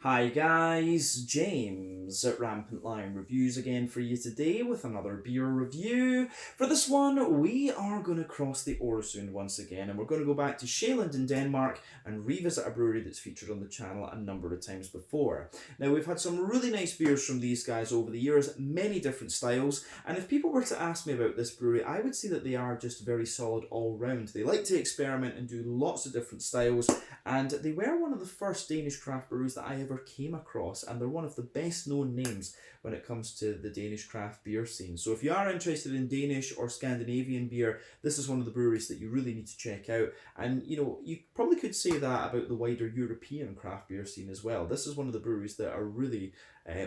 Hi guys, James at Rampant Lion Reviews again for you today with another beer review. For this one, we are going to cross the Øresund once again, and we're going to go back to Sjaelland in Denmark and revisit a brewery that's featured on the channel a number of times before. Now, we've had some really nice beers from these guys over the years, many different styles, and if people were to ask me about this brewery, I would say that they are just very solid all round. They like to experiment and do lots of different styles, and they were one of the first Danish craft breweries that I ever came across, and they're one of the best known names when it comes to the Danish craft beer scene. So if you are interested in Danish or Scandinavian beer, this is one of the breweries that you really need to check out. And you probably could say that about the wider European craft beer scene as well. This is one of the breweries that are really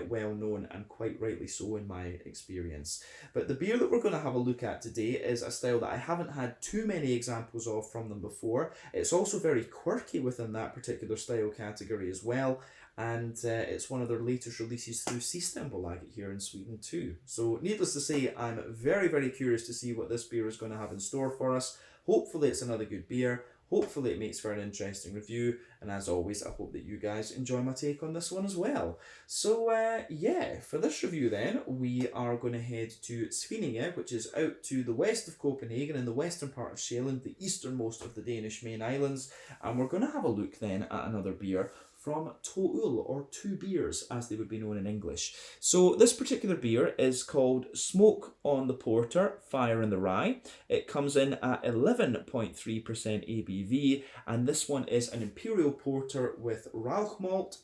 well known, and quite rightly so in my experience. But the beer that we're going to have a look at today is a style that I haven't had too many examples of from them before. It's also very quirky within that particular style category as well, and it's one of their latest releases through Systembolaget here in Sweden too. So needless to say, I'm very curious to see what this beer is going to have in store for us. Hopefully it's another good beer. Hopefully it makes for an interesting review, and as always, I hope that you guys enjoy my take on this one as well. So yeah, for this review then, we are going to head to Svinninge, which is out to the west of Copenhagen in the western part of Sjaelland, the easternmost of the Danish main islands, and we're going to have a look then at another beer from To Øl, or Two Beers as they would be known in English. So this particular beer is called Smoke on the Porter, Fire in the Rye. It comes in at 11.3% ABV, and this one is an Imperial Porter with Rauch malt,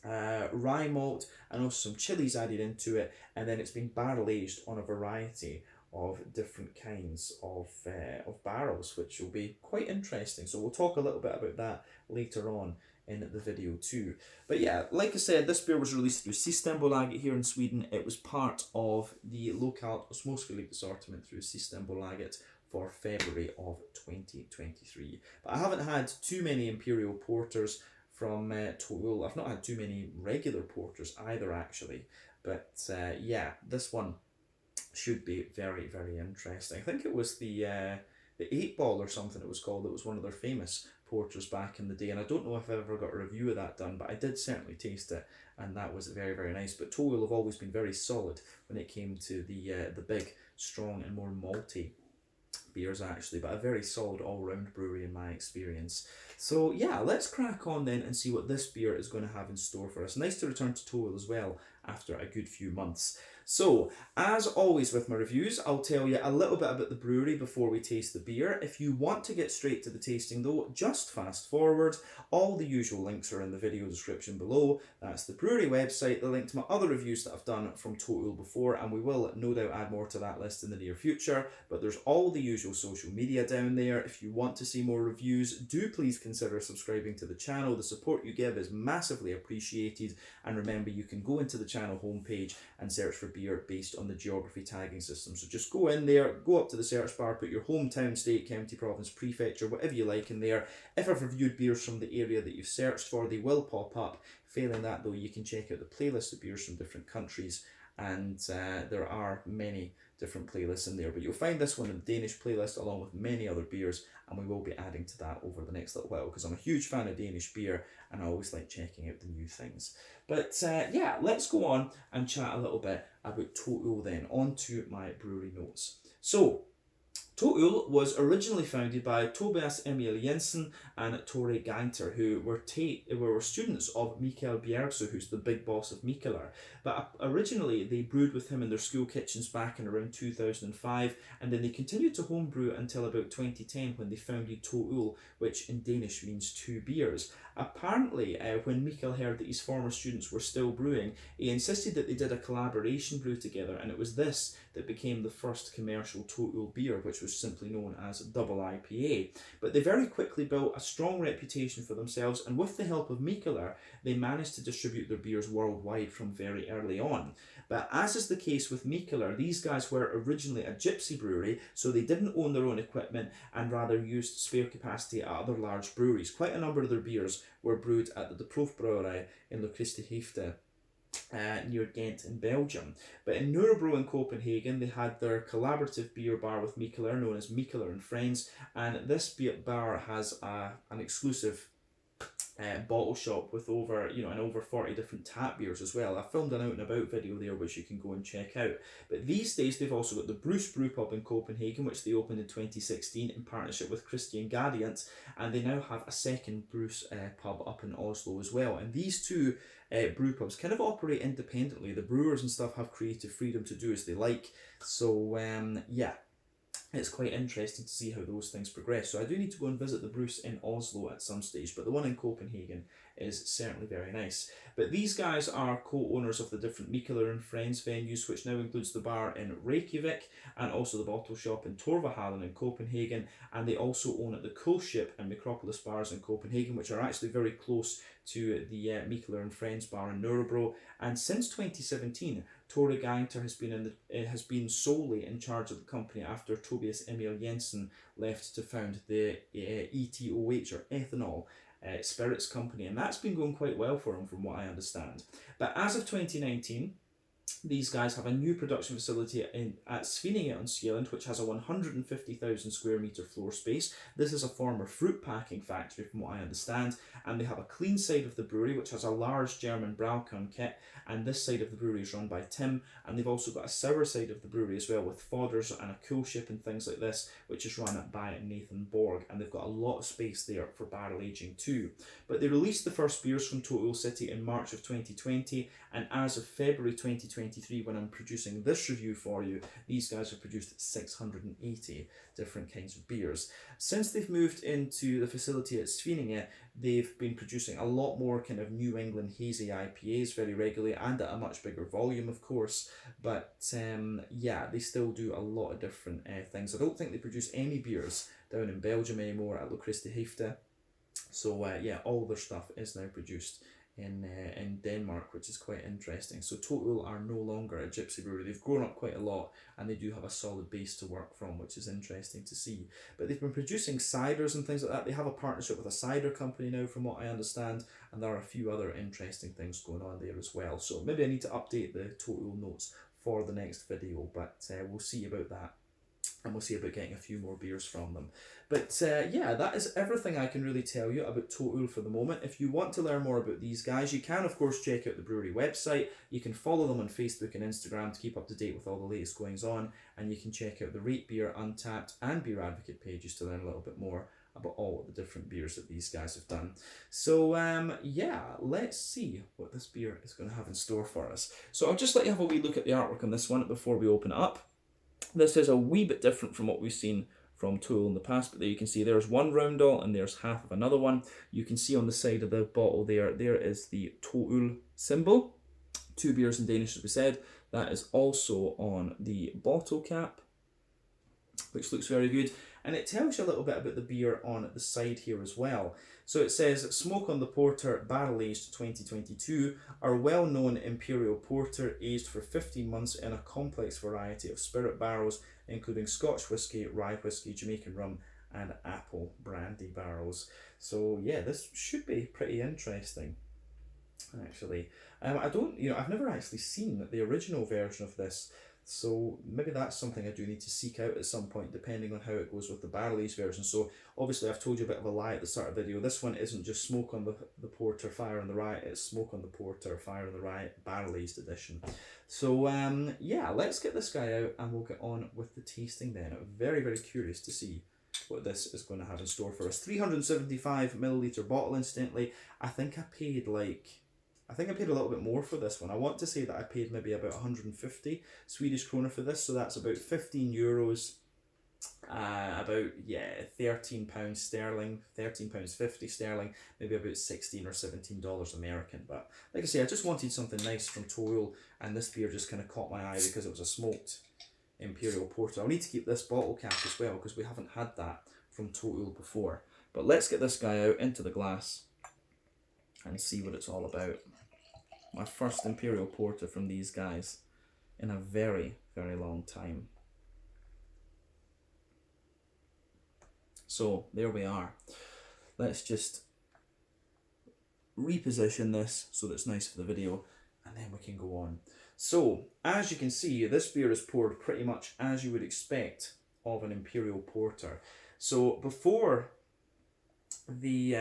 rye malt, and also some chilies added into it, and then it's been barrel aged on a variety of different kinds of barrels, which will be quite interesting. So we'll talk a little bit about that later on in the video too. But yeah, like I said, this beer was released through Systembolaget here in Sweden. It was part of the Lokalt og Småskaligt assortment through Systembolaget for February of 2023. But I haven't had too many Imperial Porters from To Øl. I've not had too many regular porters either, actually. But yeah, this one should be very interesting. I think it was the 8 Ball or something it was called. It was one of their famous porters back in the day, and I don't know if I ever got a review of that done, but I did certainly taste it, and that was very nice. But To Øl have always been very solid when it came to the big, strong, and more malty beers actually, but a very solid all-round brewery in my experience. So yeah, let's crack on then and see what this beer is going to have in store for us. Nice to return to To Øl as well after a good few months. So, as always with my reviews, I'll tell you a little bit about the brewery before we taste the beer. If you want to get straight to the tasting though, just fast forward. All the usual links are in the video description below. That's the brewery website, the link to my other reviews that I've done from To Øl before, and we will no doubt add more to that list in the near future. But there's all the usual social media down there. If you want to see more reviews, do please consider subscribing to the channel. The support you give is massively appreciated, and remember, you can go into the channel homepage and search for beer based on the geography tagging system. So just go in there, go up to the search bar, put your hometown, state, county, province, prefecture, whatever you like in there. If I've reviewed beers from the area that you've searched for, they will pop up. Failing that though, you can check out the playlist of beers from different countries, and there are many different playlists in there, but you'll find this one in the Danish playlist along with many other beers, and we will be adding to that over the next little while because I'm a huge fan of Danish beer and I always like checking out the new things. But yeah, let's go on and chat a little bit about To Øl then. On to my brewery notes. So To Øl was originally founded by Tobias Emil Jensen and Tore Gainter, who were students of Mikael Bjergsø, who's the big boss of Mikkeller. But originally they brewed with him in their school kitchens back in around 2005, and then they continued to homebrew until about 2010 when they founded To Øl, which in Danish means two beers. Apparently, when Mikael heard that his former students were still brewing, he insisted that they did a collaboration brew together, and it was this that became the first commercial To Øl beer, which was simply known as Double IPA. But they very quickly built a strong reputation for themselves, and with the help of Mikkeller, they managed to distribute their beers worldwide from very early on. But as is the case with Mikkeller, these guys were originally a gypsy brewery, so they didn't own their own equipment and rather used spare capacity at other large breweries. Quite a number of their beers were brewed at the Brewery in Lochristighefte, near Ghent in Belgium. But in Nuremberg in Copenhagen, they had their collaborative beer bar with Mikkeller, known as Mikkeller and Friends, and this beer bar has an exclusive bottle shop with over, and over 40 different tap beers as well. I filmed an out and about video there which you can go and check out. But these days they've also got the Bruce Brew Pub in Copenhagen, which they opened in 2016 in partnership with Christian Gadiant, and they now have a second Bruce pub up in Oslo as well. And these two brew pubs kind of operate independently. The brewers and stuff have creative freedom to do as they like. So yeah, it's quite interesting to see how those things progress. So I do need to go and visit the Bruce in Oslo at some stage, but the one in Copenhagen is certainly very nice. But these guys are co-owners of the different Mikkeller and Friends venues, which now includes the bar in Reykjavik and also the bottle shop in Torvahallen in Copenhagen, and they also own the Cool Ship and Micropolis bars in Copenhagen, which are actually very close to the Mikkeller and Friends bar in Nørrebro. And since 2017, Tore Gainter has been solely in charge of the company after Tobias Emil Jensen left to found the ETOH, or ethanol spirits company, and that's been going quite well for him from what I understand. But as of 2019, these guys have a new production facility at Svinninge on Sjaelland, which has a 150,000 square metre floor space. This is a former fruit packing factory from what I understand, and they have a clean side of the brewery which has a large German Braukorn kit, and this side of the brewery is run by Tim, and they've also got a sour side of the brewery as well with fodders and a cool ship and things like this, which is run by Nathan Borg, and they've got a lot of space there for barrel aging too. But they released the first beers from Total City in March of 2020, and as of February 2023, when I'm producing this review for you, these guys have produced 680 different kinds of beers. Since they've moved into the facility at Svinninge, they've been producing a lot more kind of New England hazy IPAs very regularly, and at a much bigger volume, of course. But yeah, they still do a lot of different things. I don't think they produce any beers down in Belgium anymore at Locristi Hefte. So yeah, all their stuff is now produced in Denmark, which is quite interesting. So Total are no longer a gypsy brewery. They've grown up quite a lot, and they do have a solid base to work from, which is interesting to see. But they've been producing ciders and things like that. They have a partnership with a cider company now, from what I understand, and there are a few other interesting things going on there as well. So maybe I need to update the Total notes for the next video, but we'll see about that. And we'll see about getting a few more beers from them. But yeah, that is everything I can really tell you about Total for the moment. If you want to learn more about these guys, you can of course check out the brewery website. You can follow them on Facebook and Instagram to keep up to date with all the latest goings on. And you can check out the Rate Beer, Untappd and Beer Advocate pages to learn a little bit more about all of the different beers that these guys have done. So yeah, let's see what this beer is going to have in store for us. So I'll just let you have a wee look at the artwork on this one before we open it up. This is a wee bit different from what we've seen from Total in the past, but there you can see there's one roundel and there's half of another one. You can see on the side of the bottle there is the Total symbol. 2 beers in Danish, as we said. That is also on the bottle cap, which looks very good. And it tells you a little bit about the beer on the side here as well. So it says, Smoke on the Porter, barrel aged 2022, our well-known Imperial Porter aged for 15 months in a complex variety of spirit barrels, including Scotch whisky, rye whisky, Jamaican rum, and apple brandy barrels. So yeah, this should be pretty interesting, actually. I've never actually seen the original version of this. So maybe that's something I do need to seek out at some point, depending on how it goes with the barrel aged version. So obviously I've told you a bit of a lie at the start of the video. This one isn't just Smoke on the Porter, Fire on the Rye. It's Smoke on the Porter, Fire on the Rye, barrel aged edition. So yeah, let's get this guy out and we'll get on with the tasting then. I'm very, very curious to see what this is going to have in store for us. 375 milliliter bottle, incidentally. I think I paid a little bit more for this one. I want to say that I paid maybe about 150 Swedish krona for this, so that's about 15 euros, about, yeah, £13 sterling, £13.50 sterling, maybe about $16 or $17 American. But like I say, I just wanted something nice from Total, and this beer just kind of caught my eye because it was a smoked Imperial Porter. I'll need to keep this bottle cap as well because we haven't had that from Total before. But let's get this guy out into the glass and see what it's all about. My first Imperial Porter from these guys in a very, very long time. So there we are. Let's just reposition this so that it's nice for the video, and then we can go on. So as you can see, this beer is poured pretty much as you would expect of an Imperial Porter. So before the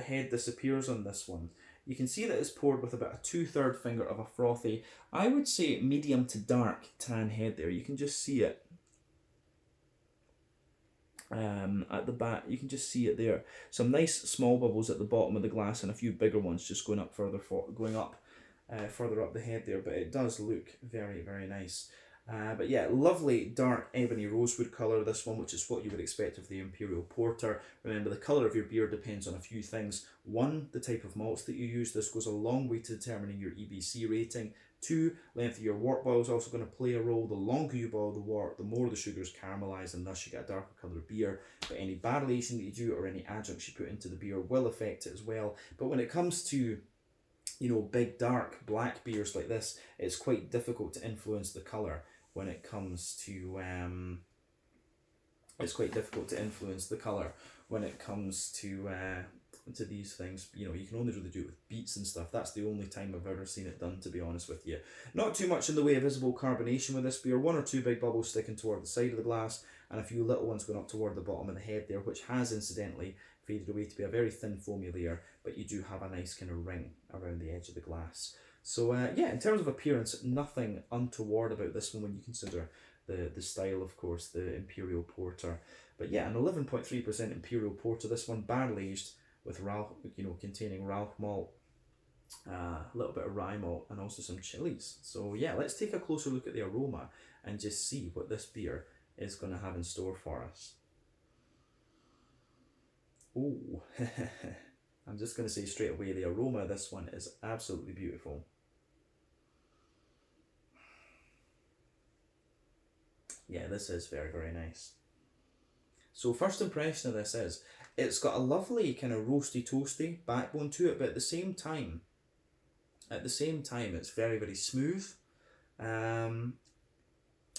head disappears on this one. You can see that it's poured with about a 2/3 finger of a frothy, I would say medium to dark tan head there. You can just see it at the back. You can just see it there. Some nice small bubbles at the bottom of the glass and a few bigger ones just going up further further up the head there. But it does look very, very nice. But yeah, lovely dark ebony rosewood colour, this one, which is what you would expect of the Imperial Porter. Remember, the colour of your beer depends on a few things. One, the type of malts that you use. This goes a long way to determining your EBC rating. Two, length of your wort boil is also going to play a role. The longer you boil the wort, the more the sugars caramelise, and thus you get a darker coloured beer. But any barrel aging that you do or any adjuncts you put into the beer will affect it as well. But when it comes to, you know, big dark black beers like this, it's quite difficult to influence the colour. When it comes to it's quite difficult to influence the colour when it comes to these things. You know, you can only really do it with beets and stuff. That's the only time I've ever seen it done, to be honest with you. Not too much in the way of visible carbonation with this beer. One or two big bubbles sticking toward the side of the glass, and a few little ones going up toward the bottom of the head there, which has incidentally faded away to be a very thin foamy layer, but you do have a nice kind of ring around the edge of the glass. So yeah, in terms of appearance, nothing untoward about this one when you consider the style, of course, the Imperial Porter. But yeah, an 11.3% Imperial Porter. This one barrel aged with containing Rauch malt, a little bit of rye malt, and also some chilies. So yeah, let's take a closer look at the aroma and just see what this beer is going to have in store for us. Oh, I'm just going to say straight away, the aroma of this one is absolutely beautiful. Yeah, this is very, very nice. So first impression of this is, it's got a lovely kind of roasty toasty backbone to it, but at the same time, it's very, very smooth.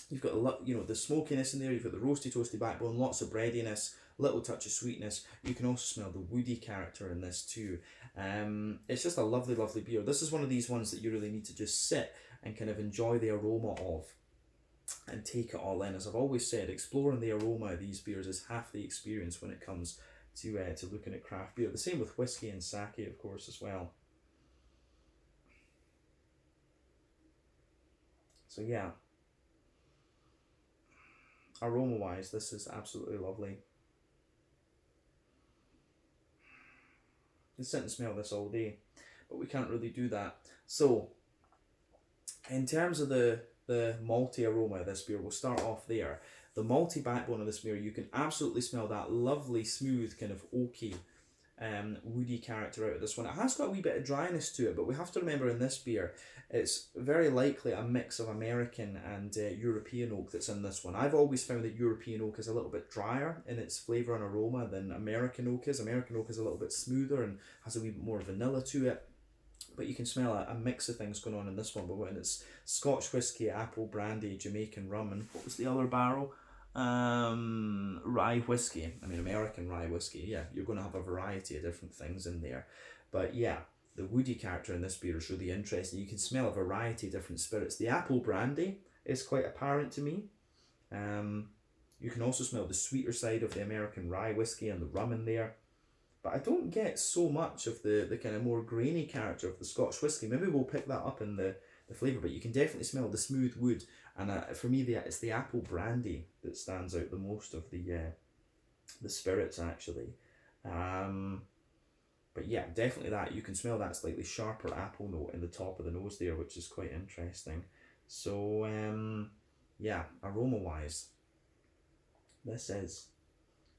You've got the smokiness in there. You've got the roasty toasty backbone, lots of breadiness, little touch of sweetness. You can also smell the woody character in this too. It's just a lovely, lovely beer. This is one of these ones that you really need to just sit and kind of enjoy the aroma of and take it all in. As I've always said, exploring the aroma of these beers is half the experience when it comes to looking at craft beer. The same with whiskey and sake, of course, as well. So yeah, aroma wise, this is absolutely lovely. You can sit and smell this all day, but we can't really do that. So in terms of the malty aroma of this beer, we'll start off there. The malty backbone of this beer, you can absolutely smell that lovely, smooth, kind of oaky, woody character out of this one. It has got a wee bit of dryness to it, but we have to remember in this beer, it's very likely a mix of American and European oak that's in this one. I've always found that European oak is a little bit drier in its flavour and aroma than American oak is. American oak is a little bit smoother and has a wee bit more vanilla to it. But you can smell a mix of things going on in this one. But when it's Scotch whiskey, apple brandy, Jamaican rum, and what was the other barrel? Rye whiskey. I mean, American rye whiskey. Yeah, you're going to have a variety of different things in there. But yeah, the woody character in this beer is really interesting. You can smell a variety of different spirits. The apple brandy is quite apparent to me. You can also smell the sweeter side of the American rye whiskey and the rum in there. But I don't get so much of the kind of more grainy character of the Scotch whiskey. Maybe we'll pick that up in the flavour, but you can definitely smell the smooth wood. And for me, it's the apple brandy that stands out the most of the spirits, actually. But yeah, definitely that. You can smell that slightly sharper apple note in the top of the nose there, which is quite interesting. So, yeah, aroma-wise, this is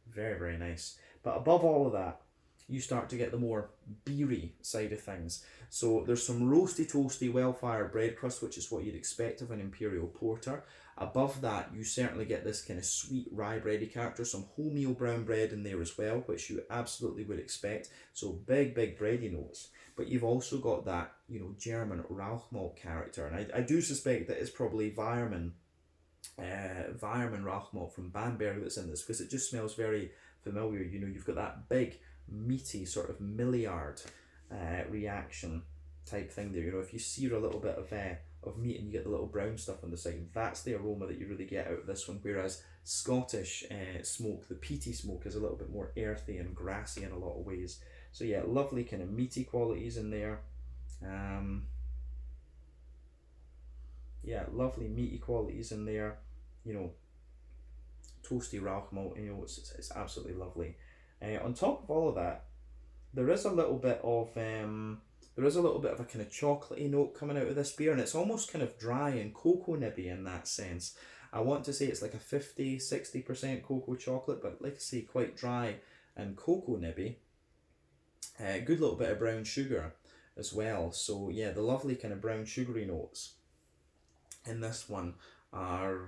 very, very nice. But above all of that, you start to get the more beery side of things. So there's some roasty, toasty, well-fired bread crust, which is what you'd expect of an Imperial Porter. Above that, you certainly get this kind of sweet rye bready character, some wholemeal brown bread in there as well, which you absolutely would expect. So big, big bready notes. But you've also got that, German Rauch malt character. And I do suspect that it's probably Weirmann Rauch malt from Bamberg that's in this, because it just smells very familiar. You've got that big, meaty sort of Milliard reaction type thing there. If you sear a little bit of of meat and you get the little brown stuff on the side. That's the aroma that you really get out of this one, whereas Scottish smoke, the peaty smoke, is a little bit more earthy and grassy in a lot of ways. So yeah, lovely kind of meaty qualities in there. Yeah, lovely meaty qualities in there. You know, toasty Rauch malt. You know, it's absolutely lovely. On top of all of that, there is a little bit of a kind of chocolatey note coming out of this beer, and it's almost kind of dry and cocoa nibby in that sense. I want to say it's like a 50-60% cocoa chocolate, but like I say, quite dry and cocoa nibby. Good little bit of brown sugar as well. So yeah, the lovely kind of brown sugary notes in this one are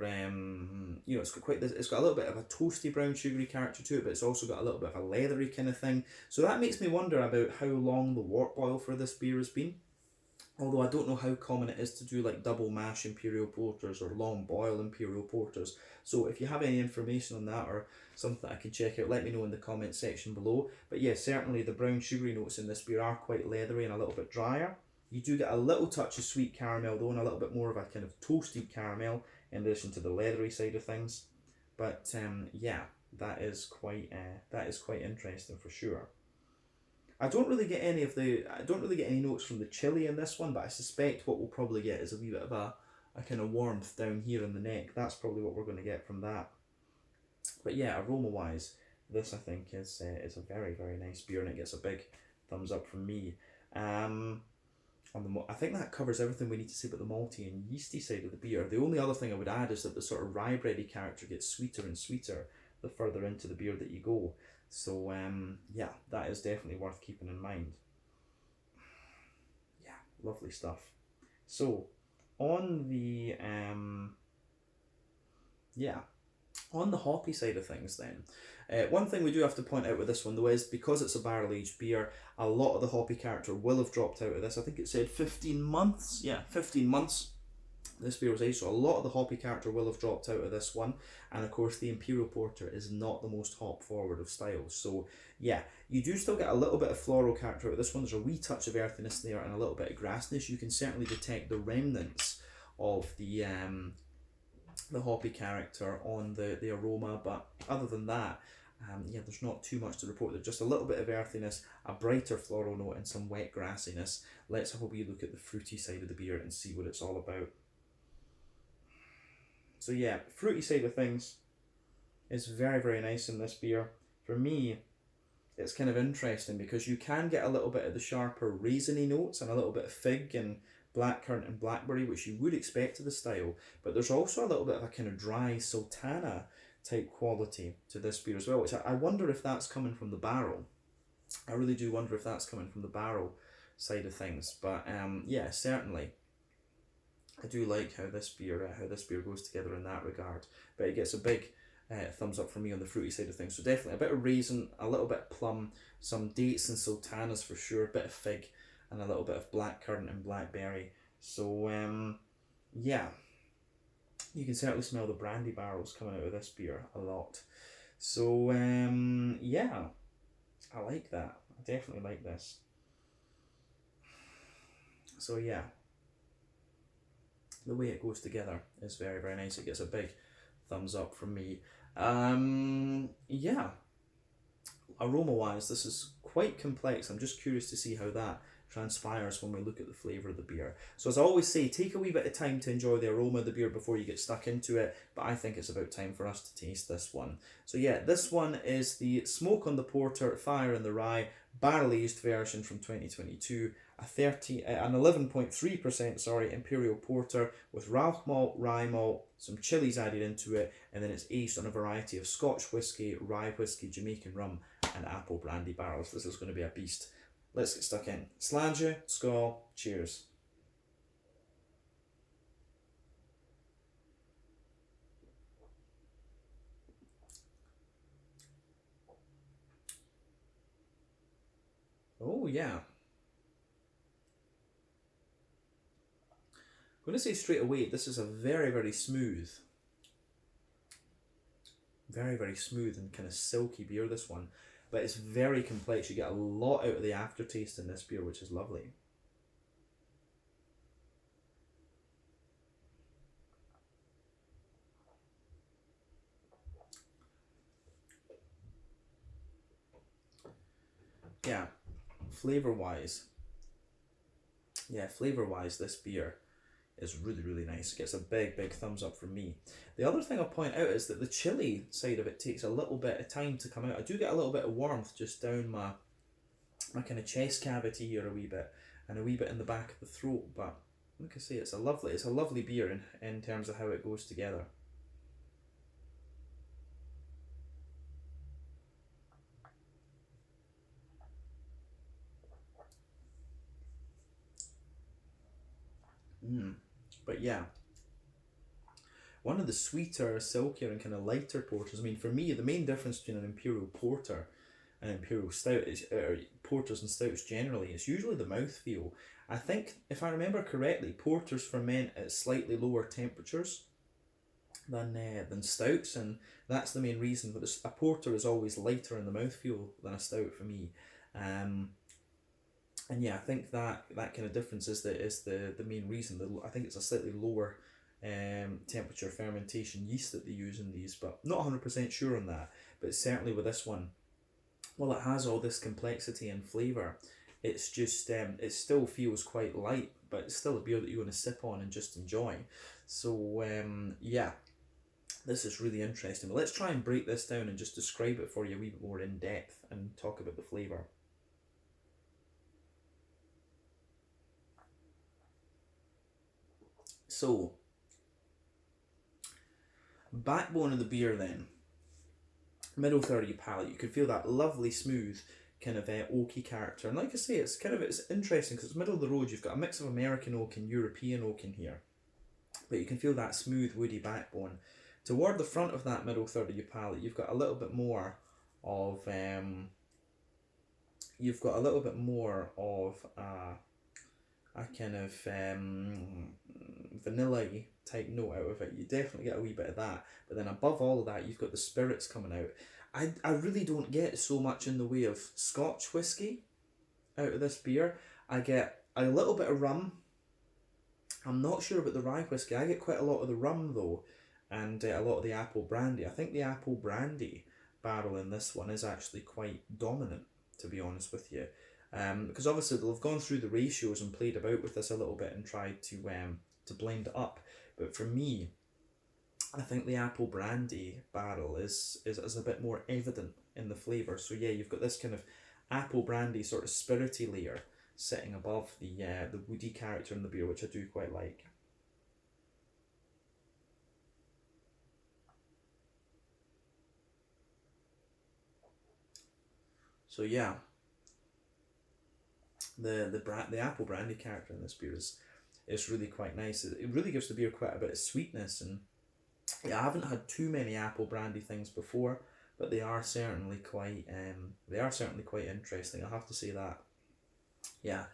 you know, it's got a little bit of a toasty brown sugary character to it, but it's also got a little bit of a leathery kind of thing. So that makes me wonder about how long the wort boil for this beer has been. Although I don't know how common it is to do like double mash imperial porters or long boil imperial porters. So if you have any information on that or something that I can check out, let me know in the comment section below. But yeah, certainly the brown sugary notes in this beer are quite leathery and a little bit drier. You do get a little touch of sweet caramel though, and a little bit more of a kind of toasted caramel in addition to the leathery side of things. But yeah, that is quite interesting for sure. I don't really get any notes from the chili in this one, but I suspect what we'll probably get is a wee bit of a kind of warmth down here in the neck. That's probably what we're going to get from that. But yeah, aroma wise, this I think is a very, very nice beer, and it gets a big thumbs up from me. I think that covers everything we need to say about the malty and yeasty side of the beer. The only other thing I would add is that the sort of rye bready character gets sweeter and sweeter the further into the beer that you go. So yeah, that is definitely worth keeping in mind. Yeah, lovely stuff. So on the on the hoppy side of things then, one thing we do have to point out with this one though is because it's a barrel aged beer, a lot of the hoppy character will have dropped out of this. I think it said 15 months. Yeah, 15 months this beer was aged, so a lot of the hoppy character will have dropped out of this one. And of course the Imperial Porter is not the most hop forward of styles, so yeah, you do still get a little bit of floral character out of this one. There's a wee touch of earthiness there and a little bit of grassness. You can certainly detect the remnants of the hoppy character on the aroma, but other than that, yeah, there's not too much to report. There's just a little bit of earthiness, a brighter floral note, and some wet grassiness. Let's have a wee look at the fruity side of the beer and see what it's all about. So yeah, fruity side of things is very, very nice in this beer. For me, it's kind of interesting because you can get a little bit of the sharper raisiny notes and a little bit of fig and blackcurrant and blackberry, which you would expect of the style, but there's also a little bit of a kind of dry sultana type quality to this beer as well, which I wonder if that's coming from the barrel. I really do wonder if that's coming from the barrel side of things. But yeah, certainly I do like how this beer goes together in that regard. But it gets a big thumbs up from me on the fruity side of things. So definitely a bit of raisin, a little bit of plum, some dates and sultanas for sure, a bit of fig, and a little bit of blackcurrant and blackberry. So yeah, you can certainly smell the brandy barrels coming out of this beer a lot. So yeah, I like that. I definitely like this. So yeah, the way it goes together is very, very nice. It gets a big thumbs up from me. Yeah, aroma wise, this is quite complex. I'm just curious to see how that transpires when we look at the flavour of the beer. So as I always say, take a wee bit of time to enjoy the aroma of the beer before you get stuck into it, but I think it's about time for us to taste this one. So yeah, this one is the Smoke on the Porter, Fire in the Rye, barrel aged version from 2022, an 11.3% Imperial Porter with Rauch malt, rye malt, some chilies added into it, and then it's aged on a variety of Scotch whisky, rye whisky, Jamaican rum, and apple brandy barrels. This is going to be a beast. Let's get stuck in. Sláinte, skål, cheers. Oh yeah. I'm going to say straight away, this is a very, very smooth, very, very smooth and kind of silky beer, this one. But it's very complex. You get a lot out of the aftertaste in this beer, which is lovely. yeah, flavor wise, this beer is really, really nice. It gets a big, big thumbs up from me. The other thing I'll point out is that the chili side of it takes a little bit of time to come out. I do get a little bit of warmth just down my kind of chest cavity here a wee bit, and a wee bit in the back of the throat. But like I say, it's a lovely beer in terms of how it goes together. But yeah, one of the sweeter, silkier, and kind of lighter porters. I mean, for me, the main difference between an Imperial Porter and Imperial Stout is, porters and stouts generally, it's usually the mouthfeel. I think, if I remember correctly, porters ferment at slightly lower temperatures than stouts, and that's the main reason. But a porter is always lighter in the mouthfeel than a stout for me. And yeah, I think that kind of difference is the main reason. I think it's a slightly lower temperature fermentation yeast that they use in these, but not 100% sure on that. But certainly with this one, well, it has all this complexity and flavour. It's just it still feels quite light, but it's still a beer that you want to sip on and just enjoy. So yeah, this is really interesting. But let's try and break this down and just describe it for you a wee bit more in depth and talk about the flavour. So, backbone of the beer then. Middle third of your palate, you can feel that lovely smooth kind of oaky character. And like I say, it's interesting because it's middle of the road. You've got a mix of American oak and European oak in here. But you can feel that smooth woody backbone. Toward the front of that middle third of your palate, you've got a little bit more of a kind of vanilla-y type note out of it. You definitely get a wee bit of that. But then above all of that, you've got the spirits coming out. I really don't get so much in the way of Scotch whiskey out of this beer. I get a little bit of rum. I'm not sure about the rye whiskey. I get quite a lot of the rum though, and a lot of the apple brandy. I think the apple brandy barrel in this one is actually quite dominant, to be honest with you. Because obviously they'll have gone through the ratios and played about with this a little bit and tried to blend it up. But for me, I think the apple brandy barrel is a bit more evident in the flavour. So yeah, you've got this kind of apple brandy sort of spirity layer sitting above the woody character in the beer, which I do quite like. So yeah, the apple brandy character in this beer is really quite nice. It really gives the beer quite a bit of sweetness, and yeah, I haven't had too many apple brandy things before, but they are certainly quite interesting. I have to say that. Yeah,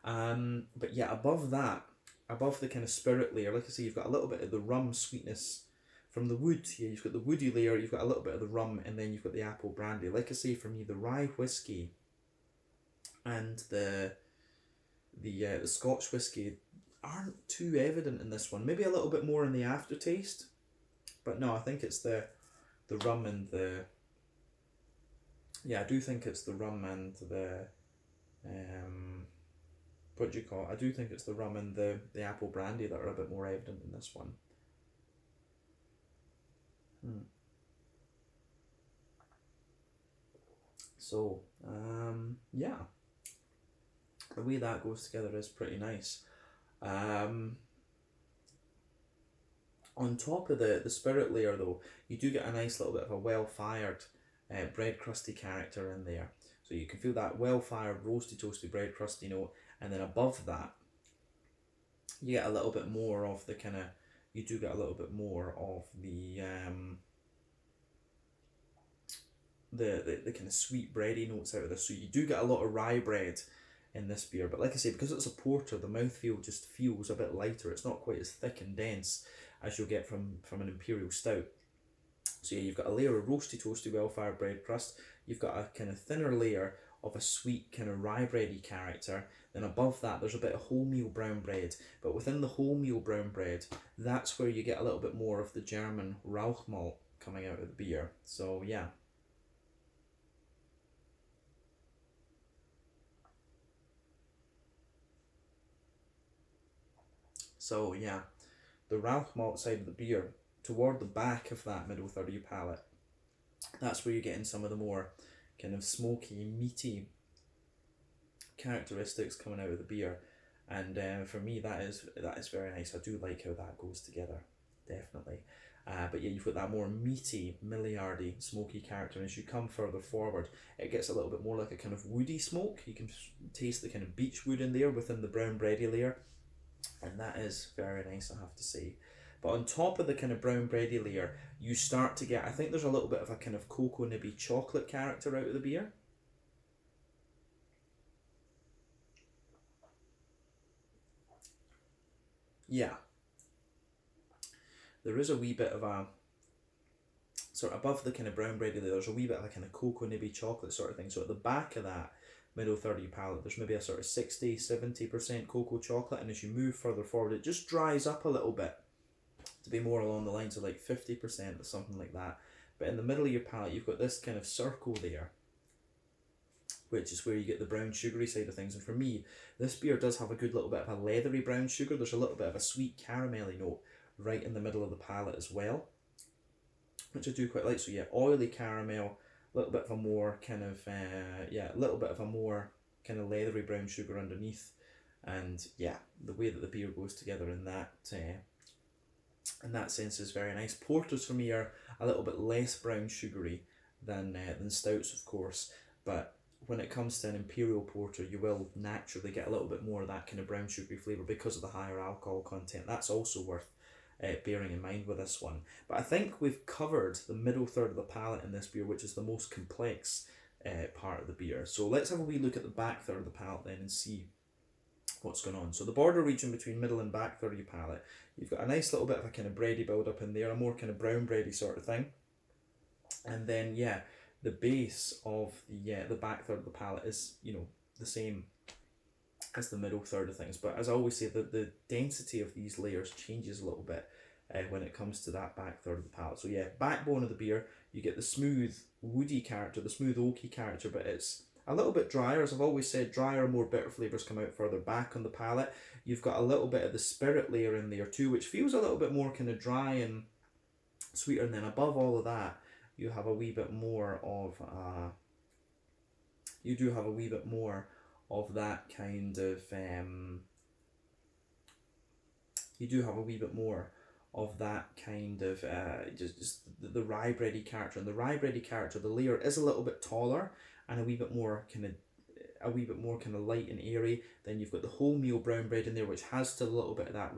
but yeah, above that, above the kind of spirit layer, like I say, you've got a little bit of the rum sweetness from the wood. Yeah, you've got the woody layer, you've got a little bit of the rum, and then you've got the apple brandy. Like I say, for me, the rye whiskey and the Scotch whiskey aren't too evident in this one. Maybe a little bit more in the aftertaste, but no, I think it's the rum and the I do think it's the rum and the what do you call it? I do think it's the rum and the apple brandy that are a bit more evident in this one. So yeah, the way that goes together is pretty nice. On top of the spirit layer though, you do get a nice little bit of a well-fired bread crusty character in there. So you can feel that well-fired roasty toasty bread crusty note, and then above that you get a little bit more of the kind of, you do get a little bit more of the kind of sweet bready notes out of this. So you do get a lot of rye bread in this beer, but like I say, because it's a porter, the mouthfeel just feels a bit lighter. It's not quite as thick and dense as you'll get from an Imperial Stout. So yeah, you've got a layer of roasty toasty well-fired bread crust, you've got a kind of thinner layer of a sweet kind of rye bready character, then above that there's a bit of wholemeal brown bread, but within the wholemeal brown bread, that's where you get a little bit more of the German Rauch malt coming out of the beer. So yeah. So yeah, the Rauch malt side of the beer, toward the back of that middle third of your palate, that's where you're getting some of the more kind of smoky, meaty characteristics coming out of the beer. And for me, that is very nice. I do like how that goes together, definitely. But yeah, you've got that more meaty, milliardy, smoky character. And as you come further forward, it gets a little bit more like a kind of woody smoke. You can taste the kind of beech wood in there within the brown bready layer. And that is very nice, I have to say. But on top of the kind of brown bready layer, you start to get, I think there's a little bit of a kind of cocoa nibby chocolate character out of the beer. Yeah. There is a wee bit of a, sort of above the kind of brown bready layer, there's a wee bit of a kind of cocoa nibby chocolate sort of thing. So at the back of that middle third of your palate, there's maybe a sort of 60-70% cocoa chocolate. And as you move further forward, it just dries up a little bit to be more along the lines of like 50% or something like that. But in the middle of your palate, you've got this kind of circle there, which is where you get the brown sugary side of things. And for me, this beer does have a good little bit of a leathery brown sugar. There's a little bit of a sweet caramelly note right in the middle of the palate as well, which I do quite like. So yeah, oily caramel, a little bit of a more kind of, a little bit of a more kind of leathery brown sugar underneath. And yeah, the way that the beer goes together in that sense is very nice. Porters for me are a little bit less brown sugary than stouts, of course, but when it comes to an Imperial Porter, you will naturally get a little bit more of that kind of brown sugary flavour because of the higher alcohol content. That's also worth bearing in mind with this one. But I think we've covered the middle third of the palate in this beer, which is the most complex part of the beer. So let's have a wee look at the back third of the palate then and see what's going on. So the border region between middle and back third of your palate, you've got a nice little bit of a kind of bready build up in there, a more kind of brown bready sort of thing. And then yeah, the base of the back third of the palate is, you know, the same as the middle third of things. But as I always say, the density of these layers changes a little bit when it comes to that back third of the palate. So yeah, backbone of the beer, you get the smooth woody character, the smooth oaky character, but it's a little bit drier. As I've always said, drier, more bitter flavours come out further back on the palate. You've got a little bit of the spirit layer in there too, which feels a little bit more kind of dry and sweeter. And then above all of that, you have a wee bit more of that kind of just the rye bready character. And the rye bready character, the layer is a little bit taller and a wee bit more kind of light and airy. Then you've got the wholemeal brown bread in there, which has still a little bit of that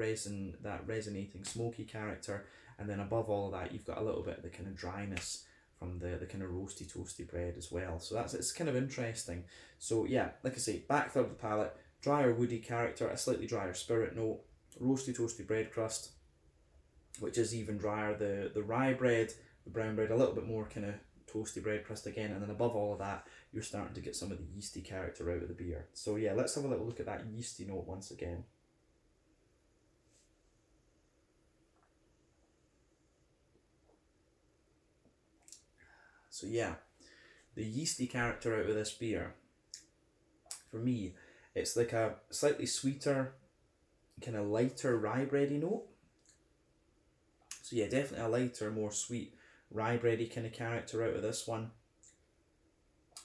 resonating smoky character. And then above all of that, you've got a little bit of the kind of dryness from the kind of roasty toasty bread as well. So it's kind of interesting. So yeah, like I say, back third of the palate, drier woody character, a slightly drier spirit note, roasty toasty bread crust, which is even drier. The rye bread, the brown bread, a little bit more kind of toasty bread crust again. And then above all of that, you're starting to get some of the yeasty character out of the beer. So yeah, let's have a little look at that yeasty note once again. So yeah, the yeasty character out of this beer, for me, it's like a slightly sweeter, kind of lighter rye bready note. So yeah, definitely a lighter, more sweet rye bready kind of character out of this one.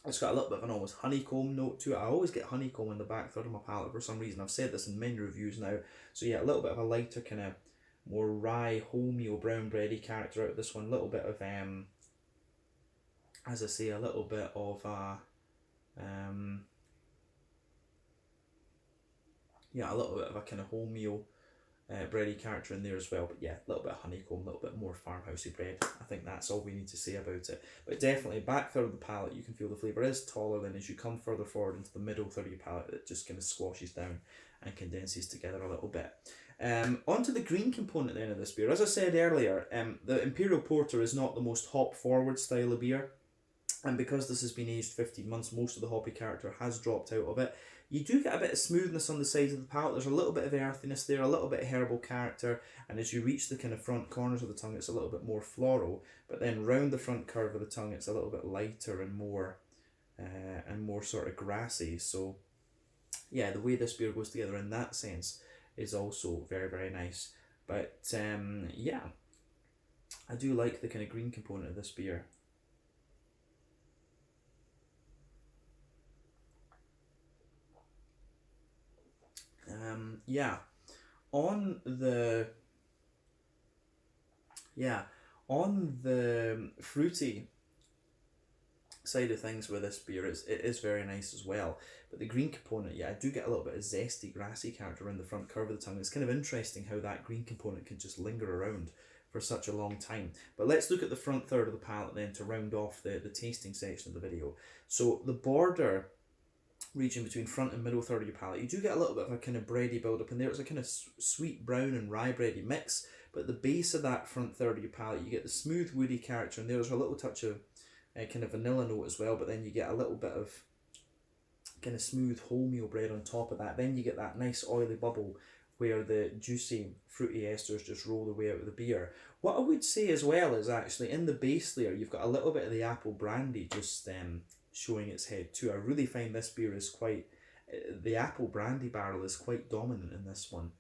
It's got a little bit of an almost honeycomb note to it. I always get honeycomb in the back third of my palate for some reason. I've said this in many reviews now. So yeah, a little bit of a lighter kind of more rye wholemeal brown bready character out of this one. A little bit of as I say, a little bit of a kind of wholemeal bready character in there as well. But yeah, a little bit of honeycomb, a little bit more farmhousey bread. I think that's all we need to say about it. But definitely back third of the palate, you can feel the flavour is taller. Then as you come further forward into the middle third of your palate, it just kind of squashes down and condenses together a little bit. Onto the green component then of this beer. As I said earlier, the Imperial Porter is not the most hop forward style of beer. And because this has been aged 15 months, most of the hoppy character has dropped out of it. You do get a bit of smoothness on the sides of the palate. There's a little bit of earthiness there, a little bit of herbal character. And as you reach the kind of front corners of the tongue, it's a little bit more floral. But then round the front curve of the tongue, it's a little bit lighter and more sort of grassy. So yeah, the way this beer goes together in that sense is also very, very nice. But yeah, I do like the kind of green component of this beer. Yeah, on the yeah on the fruity side of things with this beer, it is very nice as well. But the green component, yeah, I do get a little bit of zesty, grassy character around the front curve of the tongue. It's kind of interesting how that green component can just linger around for such a long time. But let's look at the front third of the palate then to round off the tasting section of the video. So the border region between front and middle third of your palate, you do get a little bit of a kind of bready build up in there. It's a kind of sweet brown and rye bready mix. But at the base of that front third of your palate, you get the smooth woody character, and there's a little touch of kind of vanilla note as well, but then you get a little bit of kind of smooth wholemeal bread on top of that. Then you get that nice oily bubble where the juicy fruity esters just roll their way out of the beer. What I would say as well is actually in the base layer you've got a little bit of the apple brandy just showing its head too. I really find this beer is quite, the apple brandy barrel is quite dominant in this one,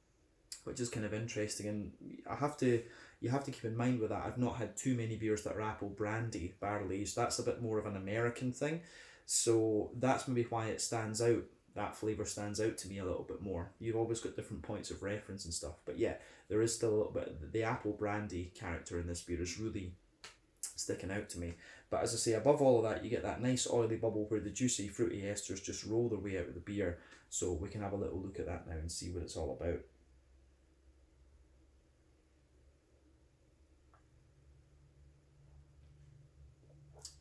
which is kind of interesting. And you have to keep in mind with that, I've not had too many beers that are apple brandy barrel aged. That's a bit more of an American thing, so that's maybe why it stands out. That flavour stands out to me a little bit more. You've always got different points of reference and stuff, but yeah, there is still a little bit, the apple brandy character in this beer is really sticking out to me. But as I say, above all of that, you get that nice oily bubble where the juicy fruity esters just roll their way out of the beer. So we can have a little look at that now and see what it's all about.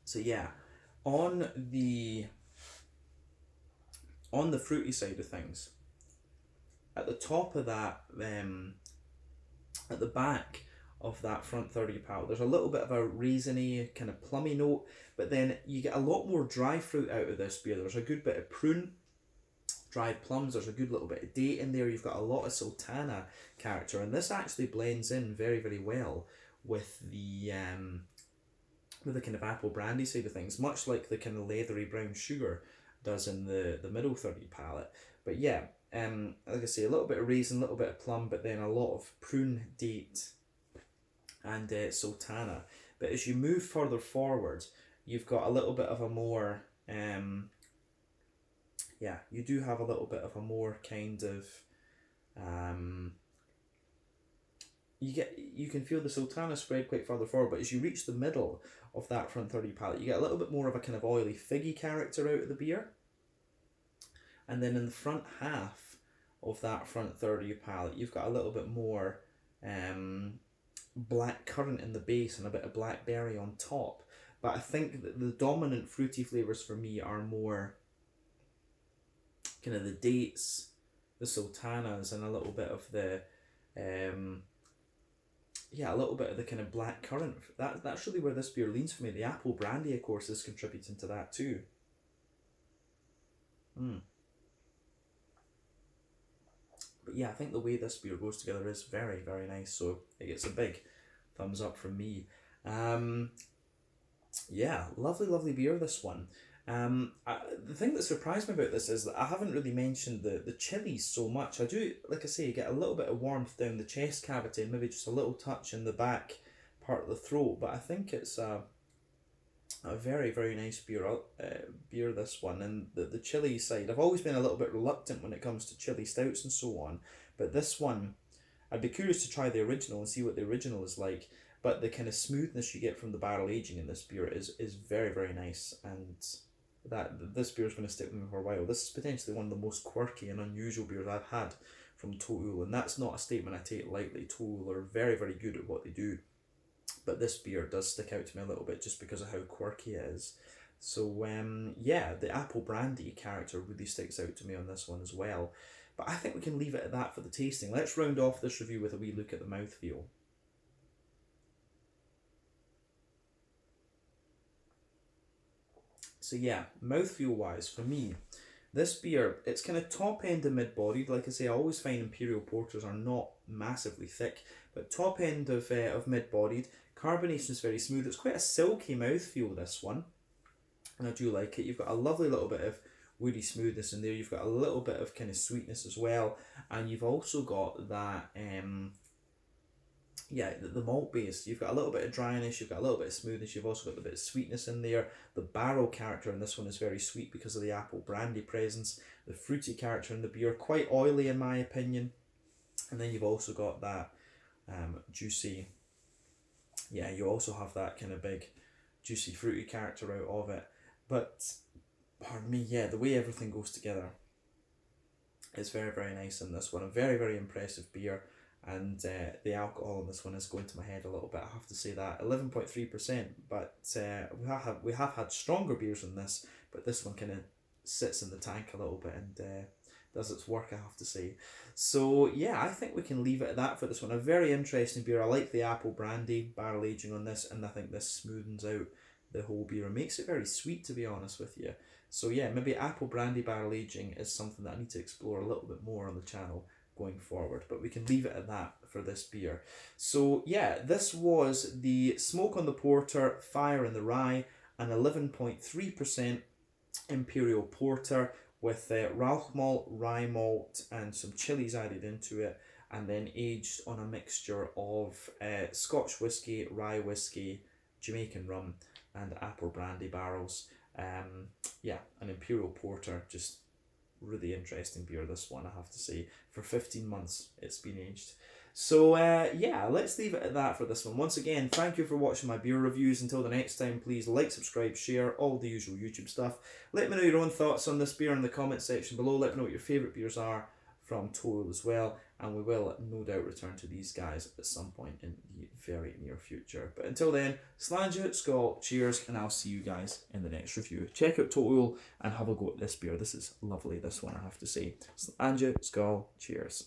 So yeah, on the fruity side of things, at the top of that, at the back of that front third of your palate, there's a little bit of a raisiny, kind of plummy note, but then you get a lot more dry fruit out of this beer. There's a good bit of prune, dried plums, there's a good little bit of date in there, you've got a lot of sultana character, and this actually blends in very, very well with the kind of apple brandy side of things, much like the kind of leathery brown sugar does in the middle third of your palate. But yeah, like I say, a little bit of raisin, a little bit of plum, but then a lot of prune, date, and sultana. But as you move further forward, you've got a little bit of a more, yeah, you do have a little bit of a more kind of, you can feel the sultana spread quite further forward, but as you reach the middle of that front third of your palate, you get a little bit more of a kind of oily figgy character out of the beer. And then in the front half of that front third of your palate, you've got a little bit more black currant in the base and a bit of blackberry on top. But I think that the dominant fruity flavours for me are more kind of the dates, the sultanas, and a little bit of the yeah, a little bit of the kind of black currant. That's really where this beer leans for me. The apple brandy, of course, is contributing to that too. But yeah, I think the way this beer goes together is very, very nice. So it gets a big thumbs up from me. Yeah, lovely, lovely beer, this one. The thing that surprised me about this is that I haven't really mentioned the chilies so much. I do, like I say, get a little bit of warmth down the chest cavity and maybe just a little touch in the back part of the throat. But I think it's a very, very nice beer, this one. And the chili side, I've always been a little bit reluctant when it comes to chili stouts and so on, but this one, I'd be curious to try the original and see what the original is like. But the kind of smoothness you get from the barrel aging in this beer is very, very nice, and this beer is going to stick with me for a while. This is potentially one of the most quirky and unusual beers I've had from Toul, and that's not a statement I take lightly. Toul are very, very good at what they do, but this beer does stick out to me a little bit just because of how quirky it is. So yeah, the apple brandy character really sticks out to me on this one as well. But I think we can leave it at that for the tasting. Let's round off this review with a wee look at the mouthfeel. So yeah, mouthfeel wise, for me, this beer, it's kind of top end and mid-bodied. Like I say, I always find Imperial Porters are not massively thick, but top end of mid-bodied. Carbonation is very smooth. It's quite a silky mouthfeel, this one, and I do like it. You've got a lovely little bit of woody smoothness in there. You've got a little bit of kind of sweetness as well, and you've also got that the malt base. You've got a little bit of dryness, you've got a little bit of smoothness, you've also got a bit of sweetness in there. The barrel character in this one is very sweet because of the apple brandy presence. The fruity character in the beer, quite oily in my opinion. And then you've also got that juicy, you also have that kind of big juicy fruity character out of it. But pardon me, the way everything goes together is very, very nice in this one. A very, very impressive beer. And the alcohol in this one is going to my head a little bit, I have to say that. 11.3%, but we have had stronger beers than this, but this one kind of sits in the tank a little bit and does its work, I have to say. So yeah, I think we can leave it at that for this one. A very interesting beer. I like the apple brandy barrel aging on this, and I think this smoothens out the whole beer and makes it very sweet, to be honest with you. So yeah, maybe apple brandy barrel aging is something that I need to explore a little bit more on the channel going forward, but we can leave it at that for this beer. So yeah, this was the Smoke on the Porter, Fire in the Rye, an 11.3% Imperial Porter with Rauch malt, rye malt, and some chilies added into it, and then aged on a mixture of Scotch whiskey, rye whiskey, Jamaican rum, and apple brandy barrels. An Imperial Porter, just really interesting beer, this one, I have to say. For 15 months it's been aged. So let's leave it at that for this one. Once again, thank you for watching my beer reviews. Until the next time, please like, subscribe, share, all the usual YouTube stuff. Let me know your own thoughts on this beer in the comment section below. Let me know what your favourite beers are from Total as well, and we will no doubt return to these guys at some point in the very near future. But until then, Sjaelland, Skål, cheers, and I'll see you guys in the next review. Check out Total and have a go at this beer. This is lovely, this one, I have to say. Sjaelland, Skål, cheers.